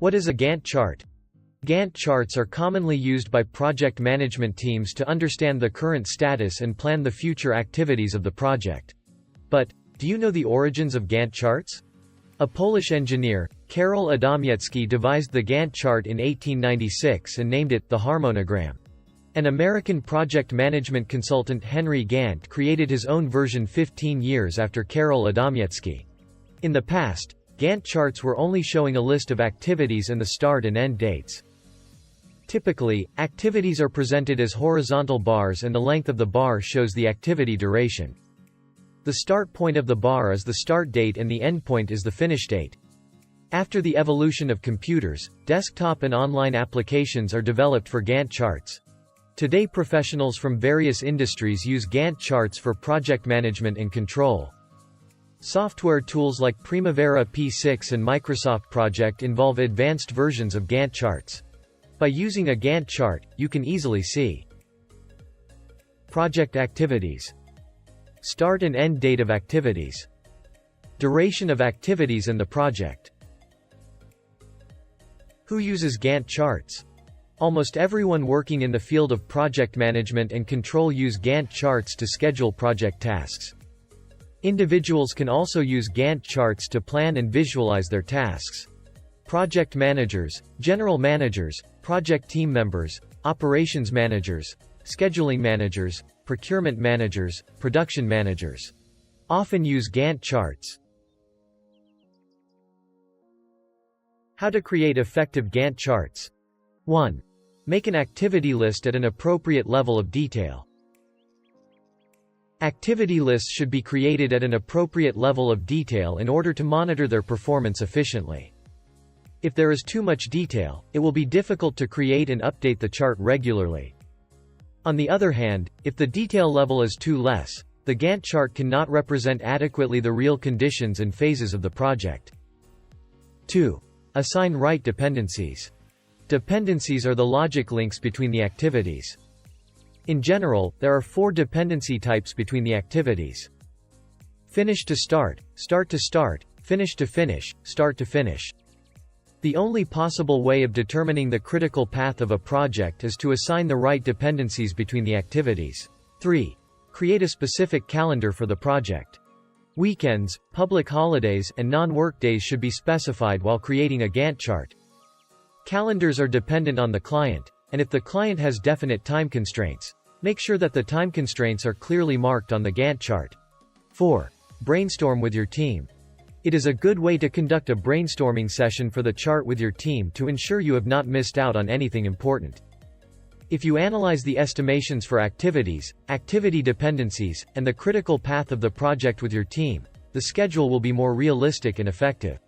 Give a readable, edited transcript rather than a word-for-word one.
What is a Gantt chart? Gantt charts are commonly used by project management teams to understand the current status and plan the future activities of the project. But, do you know the origins of Gantt charts? A Polish engineer, Karol Adamiecki, devised the Gantt chart in 1896 and named it the harmonogram. An American project management consultant, Henry Gantt, created his own version 15 years after Karol Adamiecki. In the past, Gantt charts were only showing a list of activities and the start and end dates. Typically, activities are presented as horizontal bars and the length of the bar shows the activity duration. The start point of the bar is the start date and the end point is the finish date. After the evolution of computers, desktop and online applications are developed for Gantt charts. Today, professionals from various industries use Gantt charts for project management and control. Software tools like Primavera P6 and Microsoft Project involve advanced versions of Gantt charts. By using a Gantt chart, you can easily see project activities, start and end date of activities, duration of activities and the project. Who uses Gantt charts? Almost everyone working in the field of project management and control use Gantt charts to schedule project tasks. Individuals can also use Gantt charts to plan and visualize their tasks. Project managers, general managers, project team members, operations managers, scheduling managers, procurement managers, production managers often use Gantt charts. How to create effective Gantt charts. 1. Make an activity list at an appropriate level of detail. Activity lists should be created at an appropriate level of detail in order to monitor their performance efficiently. If there is too much detail, it will be difficult to create and update the chart regularly. On the other hand, if the detail level is too less, the Gantt chart cannot represent adequately the real conditions and phases of the project. 2. Assign right dependencies. Dependencies are the logic links between the activities. In general, there are 4 dependency types between the activities. Finish to start, start to start, finish to finish, start to finish. The only possible way of determining the critical path of a project is to assign the right dependencies between the activities. 3. Create a specific calendar for the project. Weekends, public holidays, and non-work days should be specified while creating a Gantt chart. Calendars are dependent on the client, and if the client has definite time constraints, make sure that the time constraints are clearly marked on the Gantt chart. 4. Brainstorm with your team. It is a good way to conduct a brainstorming session for the chart with your team to ensure you have not missed out on anything important. If you analyze the estimations for activities, activity dependencies, and the critical path of the project with your team, the schedule will be more realistic and effective.